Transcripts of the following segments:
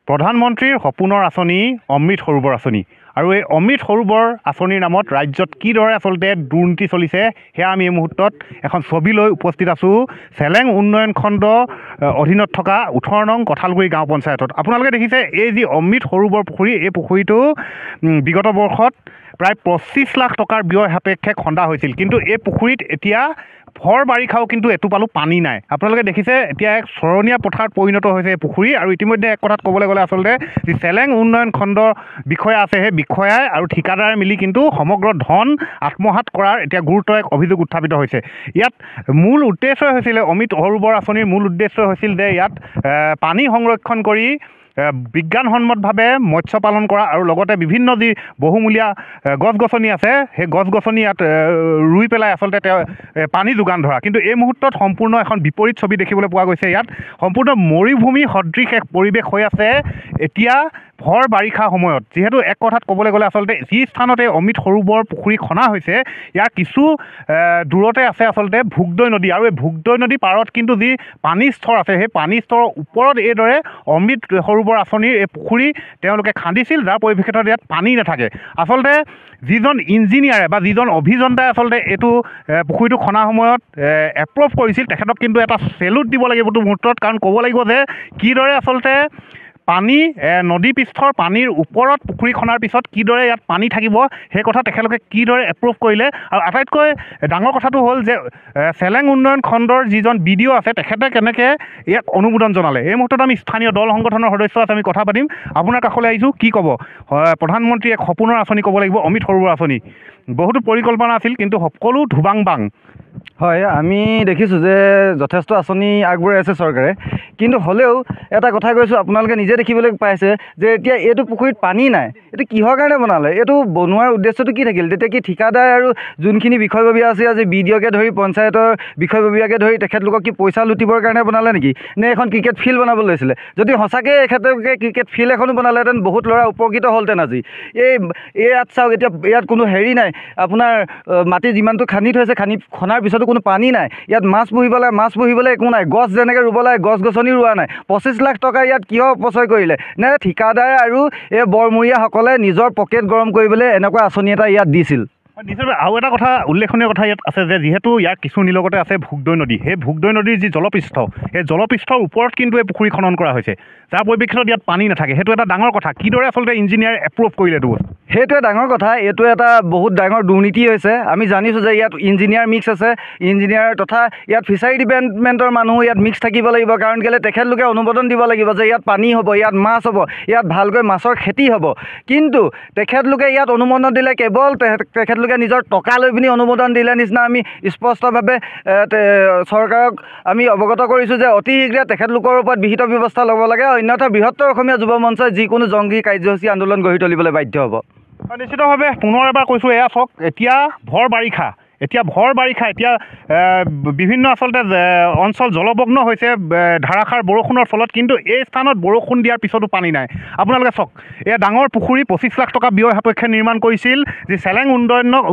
প্ৰধানমন্ত্ৰীৰ সপোনৰ আঁচনি অমৃত সৰোবৰ আঁচনি আৰু এই অমৃত সৰোবৰ আঁচনিৰ নামত ৰাজ্যত কিদৰে আচলতে দুৰ্নীতি চলিছে সেয়া আমি এই মুহূৰ্তত এখন ছবি লৈ উপস্থিত আছোঁ চেলেং উন্নয়ন খণ্ড অধীনত থকা 18 নং কঁঠালগুৰি গাঁও পঞ্চায়তত। আপোনালোকে দেখিছে এই যি অমৃত সৰোবৰ পুখুৰী, এই পুখুৰীটো বিগত বৰ্ষত প্ৰায় 25 লাখ টকাৰ ব্যয় সাপেক্ষে খন্দা হৈছিল, কিন্তু এই পুখুৰীত এতিয়া ভৰ বাৰিষাও কিন্তু এটোপালো পানী নাই। আপোনালোকে দেখিছে এতিয়া এক চৰণীয়া পথাৰত পৰিণত হৈছে এই পুখুৰী। আৰু ইতিমধ্যে এক কথাত ক'বলৈ গ'লে আচলতে যি চেলেং উন্নয়ন খণ্ডৰ বিষয়া আছে, সেই বিষয়াই আৰু ঠিকাদাৰে মিলি কিন্তু সমগ্ৰ ধন আত্মসাৎ কৰাৰ এতিয়া গুৰুতৰ এক অভিযোগ উত্থাপিত হৈছে। ইয়াত মূল উদ্দেশ্যই হৈছিলে, অমৃত সৰোবৰ আঁচনিৰ মূল উদ্দেশ্য হৈছিল যে ইয়াত পানী সংৰক্ষণ কৰি বিজ্ঞানসন্মতভাৱে মৎস্য পালন কৰা আৰু লগতে বিভিন্ন যি বহুমূলীয়া গছ গছনি আছে সেই গছ গছনি ইয়াত ৰুই পেলাই আচলতে তেওঁ পানী যোগান ধৰা। কিন্তু এই মুহূৰ্তত সম্পূৰ্ণ এখন বিপৰীত ছবি দেখিবলৈ পোৱা গৈছে। ইয়াত সম্পূৰ্ণ মৰুভূমি সদৃশ এক পৰিৱেশ হৈ আছে এতিয়া ভৰ বাৰিষা সময়ত। যিহেতু এক কথাত ক'বলৈ গ'লে আচলতে যি স্থানতে অমৃত সৰোবৰ পুখুৰী খনা হৈছে ইয়াৰ কিছু দূৰতে আছে আচলতে ভোগদৈ নদী, আৰু এই ভোগদৈ নদী পাৰত কিন্তু যি পানীৰ স্তৰ আছে সেই পানীৰ স্তৰৰ ওপৰত এইদৰে অমৃত সৰোবৰ আঁচনিৰ এই পুখুৰী তেওঁলোকে খান্দিছিল, যাৰ পৰিপ্ৰেক্ষিতত ইয়াত পানী নাথাকে। আচলতে যিজন ইঞ্জিনিয়াৰে বা যিজন অভিযন্তাই আচলতে এইটো পুখুৰীটো খনাৰ সময়ত এপ্ৰুভ কৰিছিল, তেখেতক কিন্তু এটা চেলুট দিব লাগিব এইটো মুহূৰ্তত। কাৰণ ক'ব লাগিব যে কিদৰে আচলতে পানী নদী পৃষ্ঠৰ পানীৰ ওপৰত পুখুৰী খনাৰ পিছত কিদৰে ইয়াত পানী থাকিব সেই কথা তেখেতলোকে কিদৰে এপ্ৰুভ কৰিলে। আৰু আটাইতকৈ ডাঙৰ কথাটো হ'ল যে চেলেং উন্নয়ন খণ্ডৰ যিজন BDO আছে তেখেতে কেনেকৈ ইয়াক অনুমোদন জনালে। এই মুহূৰ্তত আমি স্থানীয় দল সংগঠনৰ সদস্য আছে, আমি কথা পাতিম। আপোনাৰ কাষলৈ আহিছোঁ, কি ক'ব? প্ৰধানমন্ত্ৰী এক সপোনৰ আঁচনি ক'ব লাগিব অমৃত সৰোবৰ আঁচনি, বহুতো পৰিকল্পনা আছিল কিন্তু সকলো ধুবাং বাং। হয়, আমি দেখিছোঁ যে যথেষ্ট আঁচনি আগবঢ়াই আছে চৰকাৰে, কিন্তু হ'লেও এটা কথা কৈছোঁ, আপোনালোকে নিজে দেখিবলৈ পাইছে যে এতিয়া এইটো পুখুৰীত পানী নাই। এইটো কিহৰ কাৰণে বনালে? এইটো বনোৱাৰ উদ্দেশ্যটো কি থাকিল? তেতিয়া কি ঠিকাদাৰ আৰু যোনখিনি বিষয়ববীয়া আছে, আজি BDOকে ধৰি পঞ্চায়তৰ বিষয়ববীয়াকে ধৰি তেখেতলোকক কি পইচা লুটিবৰ কাৰণে বনালে নেকি? নে এখন ক্ৰিকেট ফিল্ড বনাব লৈছিলে? যদি সঁচাকৈ এখেতলোকে ক্ৰিকেট ফিল্ড এখনো বনালেহেঁতেন বহুত ল'ৰা উপকৃত হ'লহেঁতেন আজি। ইয়াত চাওক, এতিয়া ইয়াত কোনো হেৰি নাই, আপোনাৰ মাটি যিমানটো খান্দি থৈছে, খনাৰ পিছতো কোনো পানী নাই। ইয়াত মাছ পুহিবলৈ একো নাই, গছ যেনেকৈ ৰুব লাগে গছ গছনি ৰোৱা নাই। 25 লাখ টকা ইয়াত কিয় অপচয় কৰিলে? নে ঠিকাদাৰ আৰু এই বৰমূৰীয়াসকলে নিজৰ পকেট গৰম কৰিবলৈ এনেকুৱা আঁচনি এটা ইয়াত দিছিল? নিশ্চয়কৈ আৰু এটা কথা, উল্লেখনীয় কথা ইয়াত আছে যে যিহেতু ইয়াৰ কিছু নিলগতে আছে ভোগদৈ নদী, সেই ভোগদৈ নদীৰ যি জলপৃষ্ঠ, সেই জলপৃষ্ঠৰ ওপৰত কিন্তু এই পুখুৰী খনন কৰা হৈছে, যাৰ পৰিপ্ৰেক্ষিতত ইয়াত পানী নাথাকে। সেইটো এটা ডাঙৰ কথা। কিদৰে আচলতে ইঞ্জিনিয়াৰে এপ্ৰুভ কৰিলে এইটো বস্তু? সেইটোৱে ডাঙৰ কথা। এইটো এটা বহুত ডাঙৰ দুৰ্নীতি হৈছে। আমি জানিছোঁ যে ইয়াত ইঞ্জিনিয়াৰ মিক্স আছে, ইঞ্জিনিয়াৰ তথা ইয়াত ফিচাৰী ডিপাৰ্টমেণ্টৰ মানুহ ইয়াত মিক্স থাকিব লাগিব। কাৰণ কেলৈ তেখেতলোকে অনুমোদন দিব লাগিব যে ইয়াত পানী হ'ব, ইয়াত মাছ হ'ব, ইয়াত ভালকৈ মাছৰ খেতি হ'ব। কিন্তু তেখেতলোকে ইয়াত অনুমোদন দিলে কেৱল তেখেতলোকে নিজৰ টকা লৈ পিনি অনুমোদন দিলে নিচিনা আমি স্পষ্টভাৱে চৰকাৰক আমি অৱগত কৰিছোঁ যে অতি শীঘ্ৰে তেখেতলোকৰ ওপৰত বিহিত ব্যৱস্থা ল'ব লাগে, অন্যথা বৃহত্তৰ অসমীয়া যুৱ মঞ্চই যিকোনো জংগী কাৰ্যসূচী আন্দোলন গঢ়ি তুলিবলৈ বাধ্য হ'ব। নিশ্চিতভাৱে পুনৰ এবাৰ কৈছোঁ, এয়া চাওক, এতিয়া ভৰ বাৰিষা, এতিয়া বিভিন্ন আচলতে অঞ্চল জলমগ্ন হৈছে ধাৰাসাৰ বৰষুণৰ ফলত, কিন্তু এই স্থানত বৰষুণ দিয়াৰ পিছতো পানী নাই। আপোনালোকে চাওক, এয়া ডাঙৰ পুখুৰী 25 লাখ টকা ব্যয় সাপেক্ষে নিৰ্মাণ কৰিছিল যি চেলেং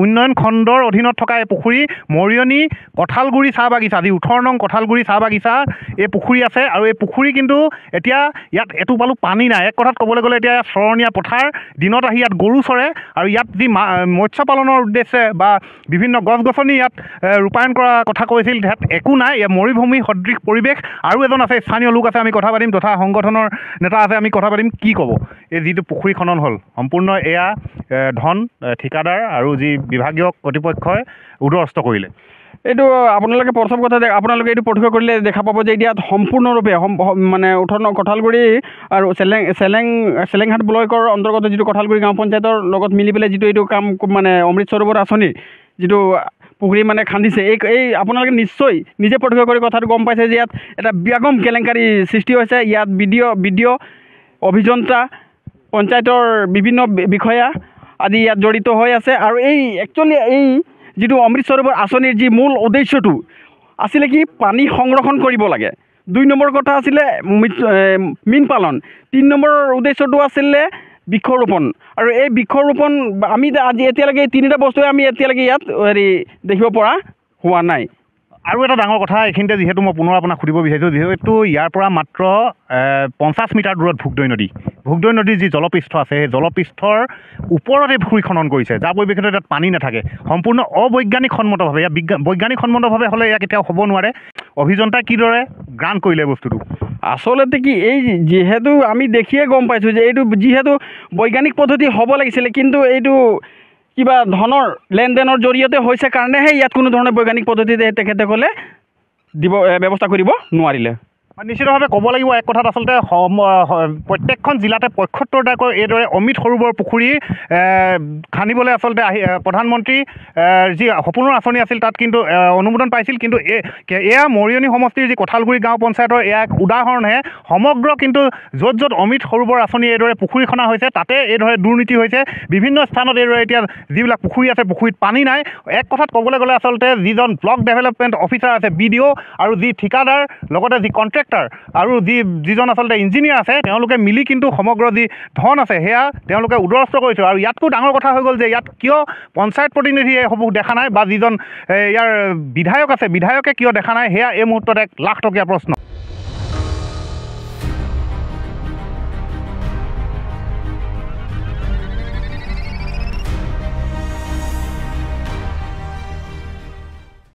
উন্নয়ন খণ্ডৰ অধীনত থকা এই পুখুৰী মৰিয়নি কঁঠালগুৰি চাহ বাগিচা, যি 18 নং কঁঠালগুৰি চাহ বাগিচা এই পুখুৰী আছে। আৰু এই পুখুৰী কিন্তু এতিয়া ইয়াত এটোপালো পানী নাই। এক কথাত ক'বলৈ গ'লে এতিয়া চৰণীয়া পথাৰ, দিনত আহি ইয়াত গৰু চৰে, আৰু ইয়াত যি মৎস্য পালনৰ উদ্দেশ্যে বা বিভিন্ন গছ গছনি ইয়াত ৰূপায়ণ কৰা কথা কৈছিল, ইয়াত একো নাই। ইয়াত মৰুভূমি সদৃশ পৰিৱেশ। আৰু এজন আছে, স্থানীয় লোক আছে, আমি কথা পাতিম, তথা সংগঠনৰ নেতা আছে, আমি কথা পাতিম। কি ক'ব? এই যিটো পুখুৰী খনন হ'ল, সম্পূৰ্ণ এয়া ধন ঠিকাদাৰ আৰু যি বিভাগীয় কৰ্তৃপক্ষই উদৰস্ত কৰিলে। এইটো আপোনালোকে প্ৰথম কথা আপোনালোকে এইটো প্ৰত্যক্ষ কৰিলে দেখা পাব যে ইয়াত সম্পূৰ্ণৰূপে মানে 18 নং কঁঠালগুৰি আৰু চেলেংহাট ব্লকৰ অন্তৰ্গত যিটো কঁঠালগুৰি গাঁও পঞ্চায়তৰ লগত মিলি পেলাই যিটো এইটো কাম মানে অমৃত সৰোবৰ আঁচনিৰ যিটো পুখুৰী মানে খান্দিছে, এই আপোনালোকে নিশ্চয় নিজে প্ৰত্যক্ষ কৰি কথাটো গম পাইছে যে ইয়াত এটা ব্যাপক কেলেংকাৰী সৃষ্টি হৈছে। ইয়াত BDO অভিযন্তা, পঞ্চায়তৰ বিভিন্ন বিষয়া আদি ইয়াত জড়িত হৈ আছে। আৰু একচুৱেলি এই যিটো অমৃত সৰোবৰ আঁচনিৰ যি মূল উদ্দেশ্যটো আছিলে কি, পানী সংৰক্ষণ কৰিব লাগে। 2 নম্বৰ কথা আছিলে মীন পালন। 3 নম্বৰৰ উদ্দেশ্যটো আছিলে বৃক্ষৰোপণ। আৰু এই বৃক্ষৰোপণ আমি আজি এতিয়ালৈকে এই 3টা বস্তুৱে আমি এতিয়ালৈকে ইয়াত দেখিব পৰা হোৱা নাই। আৰু এটা ডাঙৰ কথা এইখিনিতে যিহেতু মই পুনৰ আপোনাক সুধিব বিচাৰিছোঁ, যিহেতু ইয়াৰ পৰা মাত্ৰ 50 মিটাৰ দূৰত ভোগদৈ নদী, ভোগদৈ নদীৰ যি জলপৃষ্ঠ আছে সেই জলপৃষ্ঠৰ ওপৰতে পুখুৰী খনন কৰিছে, যাৰ পৰিপ্ৰেক্ষিতত ইয়াত পানী নাথাকে। সম্পূৰ্ণ অবৈজ্ঞানিকসন্মতভাৱে, ইয়াত বৈজ্ঞানিকসন্মতভাৱে হ'লে ইয়াক কেতিয়াও হ'ব নোৱাৰে। অভিযন্তাই কিদৰে গ্ৰাণ্ট কৰিলে বস্তুটো? আচলতে কি, এই যিহেতু আমি দেখিয়ে গম পাইছোঁ যে এইটো যিহেতু বৈজ্ঞানিক পদ্ধতি হ'ব লাগিছিলে, কিন্তু এইটো কিবা ধনৰ লেনদেনৰ জৰিয়তে হৈছে কাৰণেহে ইয়াত কোনো ধৰণৰ বৈজ্ঞানিক পদ্ধতিতে তেখেতসকলে ব্যৱস্থা কৰিব নোৱাৰিলে। নিশ্চিতভাৱে ক'ব লাগিব এক কথাত, আচলতে প্ৰত্যেকখন জিলাতে ৭৫টাকৈ এইদৰে অমৃত সৰোবৰ পুখুৰী খান্দিবলৈ আচলতে প্ৰধানমন্ত্ৰী যি সপোনৰ আঁচনি আছিল তাত কিন্তু অনুমোদন পাইছিল। কিন্তু এয়া মৰিয়নি সমষ্টিৰ যি কঁঠালগুৰি গাঁও পঞ্চায়তৰ এয়া এক উদাহৰণহে। সমগ্ৰ কিন্তু য'ত য'ত অমৃত সৰোবৰ আঁচনি এইদৰে পুখুৰী খনা হৈছে তাতে এইদৰে দুৰ্নীতি হৈছে। বিভিন্ন স্থানত এইদৰে এতিয়া যিবিলাক পুখুৰী আছে পুখুৰীত পানী নাই। এক কথাত ক'বলৈ গ'লে আচলতে যিজন ব্লক ডেভেলপমেণ্ট অফিচাৰ আছে BDO আৰু যি ঠিকাদাৰ লগতে যি কণ্ট্ৰেক্টৰ আৰু যিজন আচলতে ইঞ্জিনিয়াৰ আছে তেওঁলোকে মিলি কিন্তু সমগ্ৰ যি ধন আছে সেয়া তেওঁলোকে উদৰস্থ কৰিছে। আৰু ইয়াতকৈ ডাঙৰ কথা হৈ গ'ল যে ইয়াত কিয় পঞ্চায়ত প্ৰতিনিধিয়ে এইসমূহ দেখা নাই বা যিজন ইয়াৰ বিধায়ক আছে বিধায়কে কিয় দেখা নাই, সেয়া এই মুহূৰ্তত 1 লাখ টকীয়া প্ৰশ্ন।